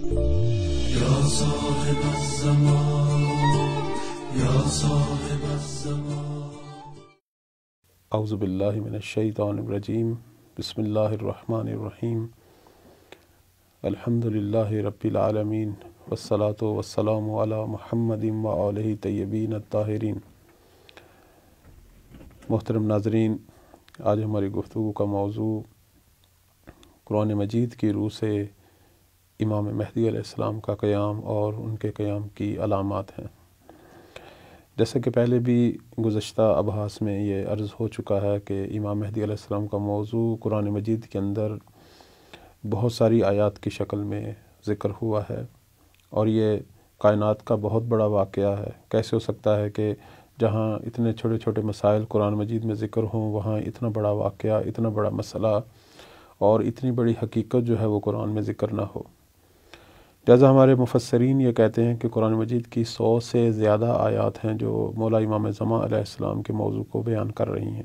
یا صاحب الزمان یا صاحب الزمان۔ اعوذ باللہ من الشیطان الرجیم، بسم اللہ الرحمن الرحیم، الحمد للہ رب العالمین، والصلاة والسلام علی محمد وآلہ طیبین الطاہرین۔ محترم ناظرین، آج ہماری گفتگو کا موضوع قرآن مجید کی روح سے امام مہدی علیہ السلام کا قیام اور ان کے قیام کی علامات ہیں۔ جیسا کہ پہلے بھی گزشتہ ابحاث میں یہ عرض ہو چکا ہے کہ امام مہدی علیہ السلام کا موضوع قرآن مجید کے اندر بہت ساری آیات کی شکل میں ذکر ہوا ہے، اور یہ کائنات کا بہت بڑا واقعہ ہے۔ کیسے ہو سکتا ہے کہ جہاں اتنے چھوٹے چھوٹے مسائل قرآن مجید میں ذکر ہوں، وہاں اتنا بڑا واقعہ، اتنا بڑا مسئلہ اور اتنی بڑی حقیقت جو ہے وہ قرآن میں ذکر نہ ہو۔ لہٰذا ہمارے مفسرین یہ کہتے ہیں کہ قرآن مجید کی 100 سے زیادہ آیات ہیں جو مولا امام زمان علیہ السلام کے موضوع کو بیان کر رہی ہیں،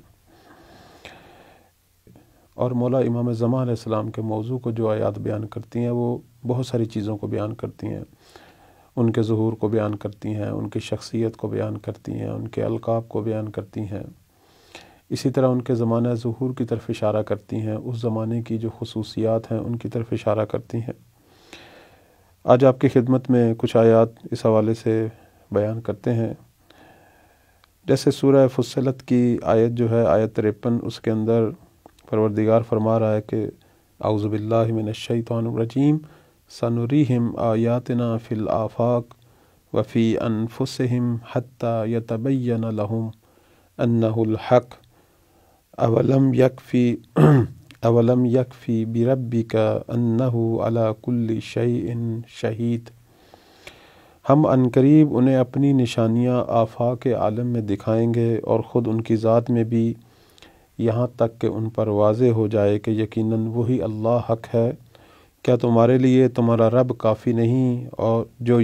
اور مولا امام زمان علیہ السلام کے موضوع کو جو آیات بیان کرتی ہیں وہ بہت ساری چیزوں کو بیان کرتی ہیں۔ ان کے ظہور کو بیان کرتی ہیں، ان کی شخصیت کو بیان کرتی ہیں، ان کے القاب کو بیان کرتی ہیں، اسی طرح ان کے زمانہ ظہور کی طرف اشارہ کرتی ہیں، اس زمانے کی جو خصوصیات ہیں ان کی طرف اشارہ کرتی ہیں۔ آج آپ کی خدمت میں کچھ آیات اس حوالے سے بیان کرتے ہیں۔ جیسے سورہ فصلت کی آیت جو ہے، آیت 53، اس کے اندر پروردگار فرما رہا ہے کہ اعوذ باللہ من الشیطان الرجیم سنریہم آیاتنا فی الآفاق وفی انفسہم حتی یتبین لہم انہ الحق اولم یکفی بربک انہ علی کل شیء شہید۔ ہم عنقریب انہیں اپنی نشانیاں آفاق عالم میں دکھائیں گے، اور خود ان کی ذات میں بھی، یہاں تک کہ ان پر واضح ہو جائے کہ یقیناً وہی اللہ حق ہے۔ کیا تمہارے لیے تمہارا رب کافی نہیں، اور جو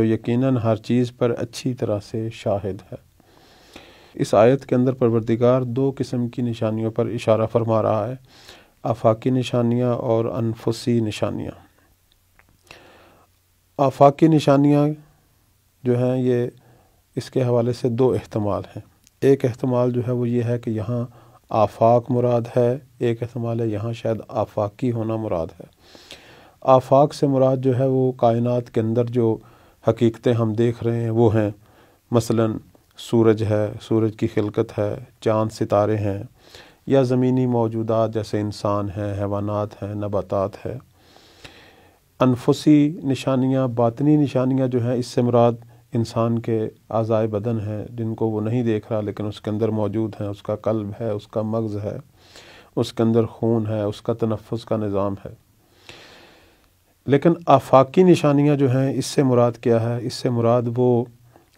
یقیناً ہر چیز پر اچھی طرح سے شاہد ہے۔ اس آیت کے اندر پروردگار 2 قسم کی نشانیوں پر اشارہ فرما رہا ہے، آفاقی نشانیاں اور انفسی نشانیاں۔ آفاقی نشانیاں جو ہیں، یہ اس کے حوالے سے 2 احتمال ہیں۔ ایک احتمال جو ہے وہ یہ ہے کہ یہاں آفاق مراد ہے، ایک احتمال ہے یہاں شاید آفاقی ہونا مراد ہے۔ آفاق سے مراد جو ہے وہ کائنات کے اندر جو حقیقتیں ہم دیکھ رہے ہیں وہ ہیں، مثلاً سورج ہے، سورج کی خلقت ہے، چاند ستارے ہیں، یا زمینی موجودات جیسے انسان ہیں، حیوانات ہیں، نباتات ہیں۔ انفسی نشانیاں، باطنی نشانیاں جو ہیں، اس سے مراد انسان کے اعضائے بدن ہیں جن کو وہ نہیں دیکھ رہا لیکن اس کے اندر موجود ہیں۔ اس کا قلب ہے، اس کا مغز ہے، اس کے اندر خون ہے، اس کا تنفس کا نظام ہے۔ لیکن آفاقی نشانیاں جو ہیں، اس سے مراد کیا ہے؟ اس سے مراد وہ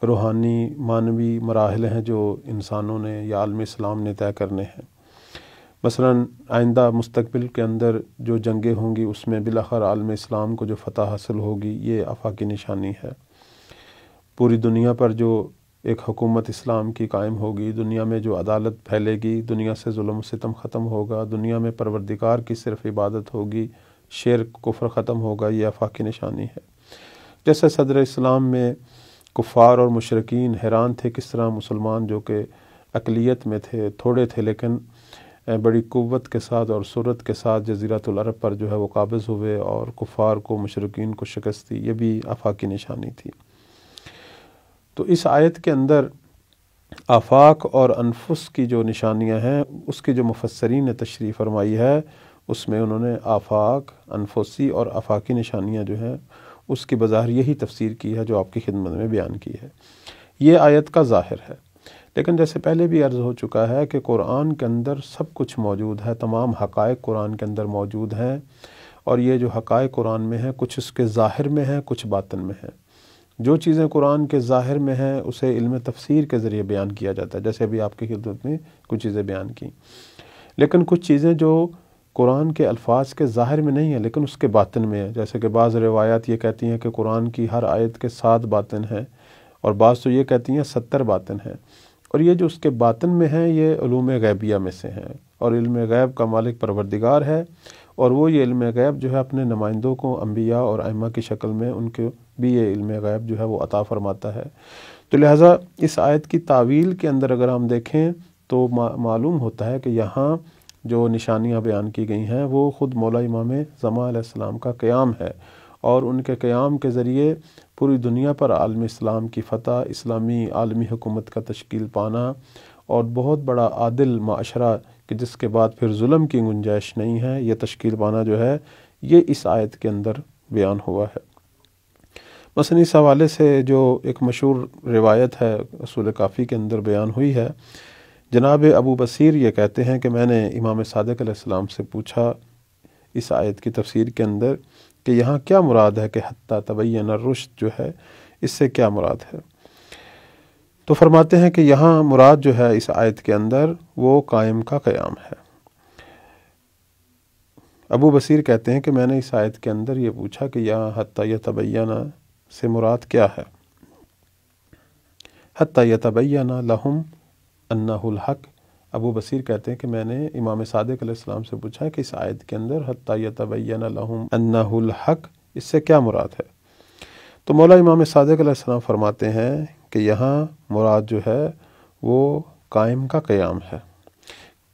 روحانی معنوی مراحل ہیں جو انسانوں نے یا عالم اسلام نے طے کرنے ہیں۔ مثلاً آئندہ مستقبل کے اندر جو جنگیں ہوں گی، اس میں بالآخر عالم اسلام کو جو فتح حاصل ہوگی، یہ آفاقی نشانی ہے۔ پوری دنیا پر جو ایک حکومت اسلام کی قائم ہوگی، دنیا میں جو عدالت پھیلے گی، دنیا سے ظلم و ستم ختم ہوگا، دنیا میں پروردگار کی صرف عبادت ہوگی، شرک کفر ختم ہوگا، یہ آفاقی نشانی ہے۔ جیسے صدر اسلام میں کفار اور مشرکین حیران تھے کس طرح مسلمان جو کہ اقلیت میں تھے، تھوڑے تھے، لیکن بڑی قوت کے ساتھ اور سرعت کے ساتھ جزیرۃ العرب پر جو ہے وہ قابض ہوئے اور کفار کو، مشرکین کو شکست دی۔ یہ بھی آفاقی نشانی تھی۔ تو اس آیت کے اندر آفاق اور انفس کی جو نشانیاں ہیں، اس کی جو مفسرین نے تشریح فرمائی ہے، اس میں انہوں نے آفاق، انفسی اور آفاقی نشانیاں جو ہیں اس کی بظاہر یہی تفسیر کی ہے جو آپ کی خدمت میں بیان کی ہے۔ یہ آیت کا ظاہر ہے، لیکن جیسے پہلے بھی عرض ہو چکا ہے کہ قرآن کے اندر سب کچھ موجود ہے، تمام حقائق قرآن کے اندر موجود ہیں، اور یہ جو حقائق قرآن میں ہیں، کچھ اس کے ظاہر میں ہیں، کچھ باطن میں ہیں۔ جو چیزیں قرآن کے ظاہر میں ہیں اسے علم تفسیر کے ذریعے بیان کیا جاتا ہے، جیسے ابھی آپ کی خدمت میں کچھ چیزیں بیان کی۔ لیکن کچھ چیزیں جو قرآن کے الفاظ کے ظاہر میں نہیں ہیں لیکن اس کے باطن میں ہیں، جیسے کہ بعض روایات یہ کہتی ہیں کہ قرآن کی ہر آیت کے 7 باطن ہیں، اور بعض تو یہ کہتی ہیں 70 باطن ہیں، اور یہ جو اس کے باطن میں ہیں یہ علوم غیبیہ میں سے ہیں، اور علم غیب کا مالک پروردگار ہے، اور وہ یہ علم غیب جو ہے اپنے نمائندوں کو انبیاء اور ائمہ کی شکل میں ان کے بھی یہ علم غیب جو ہے وہ عطا فرماتا ہے۔ تو لہٰذا اس آیت کی تعویل کے اندر اگر ہم دیکھیں تو معلوم ہوتا ہے کہ یہاں جو نشانیاں بیان کی گئی ہیں وہ خود مولا امام زمان علیہ السلام کا قیام ہے، اور ان کے قیام کے ذریعے پوری دنیا پر عالم اسلام کی فتح، اسلامی عالمی حکومت کا تشکیل پانا، اور بہت بڑا عادل معاشرہ کہ جس کے بعد پھر ظلم کی گنجائش نہیں ہے، یہ تشکیل پانا جو ہے یہ اس آیت کے اندر بیان ہوا ہے۔ مثلا اس حوالے سے جو ایک مشہور روایت ہے اصول کافی کے اندر بیان ہوئی ہے، جناب ابو بصیر یہ کہتے ہیں کہ میں نے امام صادق علیہ السلام سے پوچھا اس آیت کی تفسیر کے اندر کہ یہاں کیا مراد ہے کہ حتی تبین الرشد جو ہے اس سے کیا مراد ہے؟ تو فرماتے ہیں کہ یہاں مراد جو ہے اس آیت کے اندر وہ قائم کا قیام ہے۔ ابو بصیر کہتے ہیں کہ میں نے اس آیت کے اندر یہ پوچھا کہ یہاں حتی یتبین سے مراد کیا ہے؟ حتی یتبین لہم انہ الحق، ابو بصیر کہتے ہیں کہ میں نے امام صادق علیہ السلام سے پوچھا کہ اس آیت کے اندر حتی یتبین لہم انہ الحق اس سے کیا مراد ہے؟ تو مولا امام صادق علیہ السلام فرماتے ہیں کہ یہاں مراد جو ہے وہ قائم کا قیام ہے،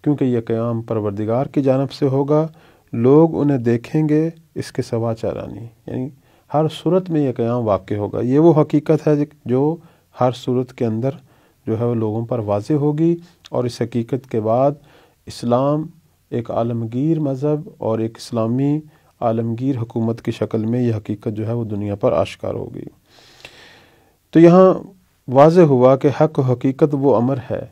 کیونکہ یہ قیام پروردگار کی جانب سے ہوگا، لوگ انہیں دیکھیں گے، اس کے سوا چارہ نہیں، یعنی ہر صورت میں یہ قیام واقع ہوگا۔ یہ وہ حقیقت ہے جو ہر صورت کے اندر جو ہے وہ لوگوں پر واضح ہوگی، اور اس حقیقت کے بعد اسلام ایک عالمگیر مذہب اور ایک اسلامی عالمگیر حکومت کی شکل میں یہ حقیقت جو ہے وہ دنیا پر آشکار ہوگی۔ تو یہاں واضح ہوا کہ حق و حقیقت وہ امر ہے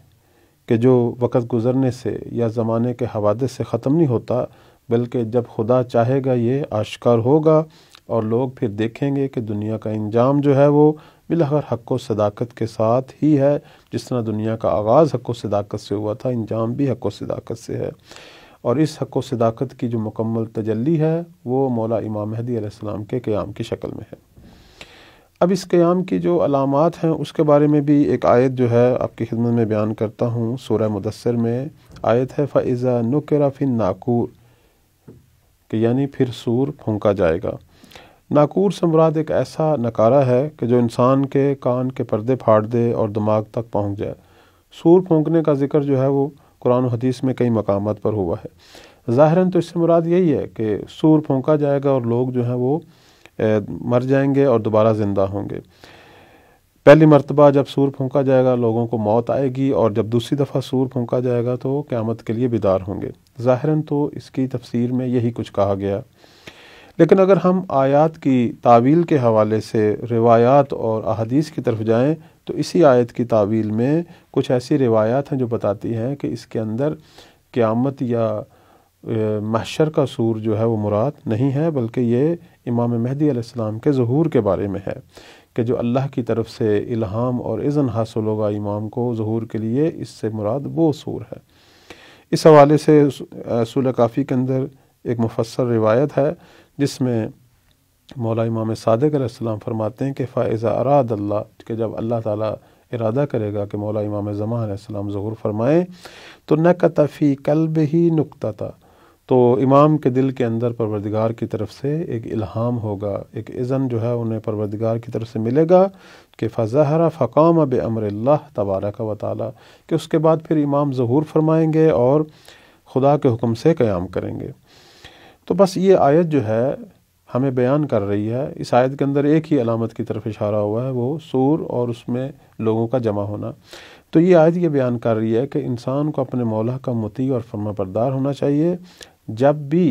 کہ جو وقت گزرنے سے یا زمانے کے حوادث سے ختم نہیں ہوتا، بلکہ جب خدا چاہے گا یہ آشکار ہوگا، اور لوگ پھر دیکھیں گے کہ دنیا کا انجام جو ہے وہ بالآخر حق و صداقت کے ساتھ ہی ہے۔ جس طرح دنیا کا آغاز حق و صداقت سے ہوا تھا، انجام بھی حق و صداقت سے ہے، اور اس حق و صداقت کی جو مکمل تجلی ہے وہ مولا امام مہدی علیہ السلام کے قیام کی شکل میں ہے۔ اب اس قیام کی جو علامات ہیں اس کے بارے میں بھی ایک آیت جو ہے آپ کی خدمت میں بیان کرتا ہوں۔ سورہ مدثر میں آیت ہے فَإِذَا نُقِرَ فِي النَّاقُورِ، کہ یعنی پھر سور پھونکا جائے گا۔ ناقور سے مراد ایک ایسا نکارہ ہے کہ جو انسان کے کان کے پردے پھاڑ دے اور دماغ تک پہنچ جائے۔ سور پھونکنے کا ذکر جو ہے وہ قرآن و حدیث میں کئی مقامات پر ہوا ہے۔ ظاہراً تو اس سے مراد یہی ہے کہ سور پھونکا جائے گا اور لوگ جو ہیں وہ مر جائیں گے اور دوبارہ زندہ ہوں گے۔ پہلی مرتبہ جب سور پھونکا جائے گا لوگوں کو موت آئے گی، اور جب دوسری دفعہ سور پھونکا جائے گا تو قیامت کے لیے بیدار ہوں گے۔ ظاہراً تو اس کی تفسیر میں یہی کچھ کہا گیا، لیکن اگر ہم آیات کی تعویل کے حوالے سے روایات اور احادیث کی طرف جائیں تو اسی آیت کی تعویل میں کچھ ایسی روایات ہیں جو بتاتی ہیں کہ اس کے اندر قیامت یا محشر کا سور جو ہے وہ مراد نہیں ہے، بلکہ یہ امام مہدی علیہ السلام کے ظہور کے بارے میں ہے کہ جو اللہ کی طرف سے الہام اور اذن حاصل ہوگا امام کو ظہور کے لیے، اس سے مراد وہ سور ہے۔ اس حوالے سے اصول کافی کے اندر ایک مفصل روایت ہے جس میں مولا امام صادق علیہ السلام فرماتے ہیں کہ فَإِذَا أَرَادَ اللَّهُ، کہ جب اللہ تعالیٰ ارادہ کرے گا کہ مولا امام زمان علیہ السلام ظہور فرمائیں تو نَكَتَ فِي قَلْبِهِ نُقْطَةً، تو امام کے دل کے اندر پروردگار کی طرف سے ایک الہام ہوگا، ایک اذن جو ہے انہیں پروردگار کی طرف سے ملے گا کہ فَظَهَرَ فَقَامَ بِأَمْرِ اللَّهِ تبارک و تعالی، کہ اس کے بعد پھر امام ظہور فرمائیں گے اور خدا کے حکم سے قیام کریں گے۔ تو بس یہ آیت جو ہے ہمیں بیان کر رہی ہے، اس آیت کے اندر ایک ہی علامت کی طرف اشارہ ہوا ہے، وہ سور اور اس میں لوگوں کا جمع ہونا۔ تو یہ آیت یہ بیان کر رہی ہے کہ انسان کو اپنے مولا کا مطیع اور فرما بردار ہونا چاہیے۔ جب بھی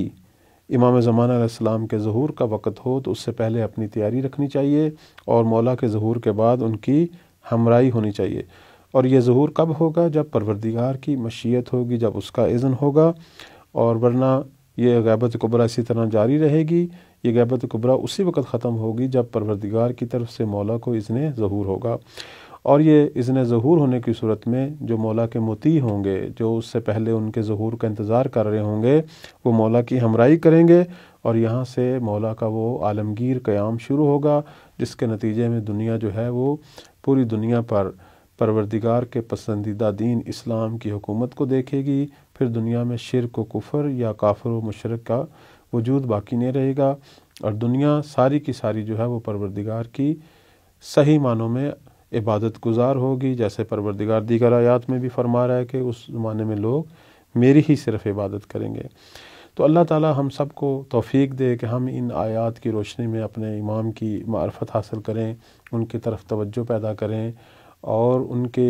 امام زمانہ علیہ السلام کے ظہور کا وقت ہو تو اس سے پہلے اپنی تیاری رکھنی چاہیے، اور مولا کے ظہور کے بعد ان کی ہمراہی ہونی چاہیے۔ اور یہ ظہور کب ہوگا؟ جب پروردگار کی مشیت ہوگی، جب اس کا اذن ہوگا، اور ورنہ یہ غیبت کبریٰ اسی طرح جاری رہے گی۔ یہ غیبت کبریٰ اسی وقت ختم ہوگی جب پروردگار کی طرف سے مولا کو اذن ظہور ہوگا، اور یہ اذن ظہور ہونے کی صورت میں جو مولا کے مطیع ہوں گے، جو اس سے پہلے ان کے ظہور کا انتظار کر رہے ہوں گے، وہ مولا کی ہمراہی کریں گے، اور یہاں سے مولا کا وہ عالمگیر قیام شروع ہوگا جس کے نتیجے میں دنیا جو ہے وہ پوری دنیا پر پروردگار کے پسندیدہ دین اسلام کی حکومت کو دیکھے گی، پھر دنیا میں شرک و کفر یا کافر و مشرک کا وجود باقی نہیں رہے گا، اور دنیا ساری کی ساری جو ہے وہ پروردگار کی صحیح معنوں میں عبادت گزار ہوگی، جیسے پروردگار دیگر آیات میں بھی فرما رہا ہے کہ اس زمانے میں لوگ میری ہی صرف عبادت کریں گے۔ تو اللہ تعالی ہم سب کو توفیق دے کہ ہم ان آیات کی روشنی میں اپنے امام کی معرفت حاصل کریں، ان کی طرف توجہ پیدا کریں، اور ان کے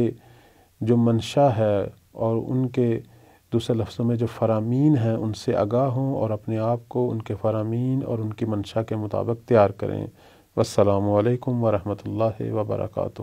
جو منشا ہے اور ان کے دوسرے لفظوں میں جو فرامین ہیں ان سے آگاہ ہوں، اور اپنے آپ کو ان کے فرامین اور ان کی منشا کے مطابق تیار کریں۔ والسلام علیکم ورحمۃ اللہ وبرکاتہ۔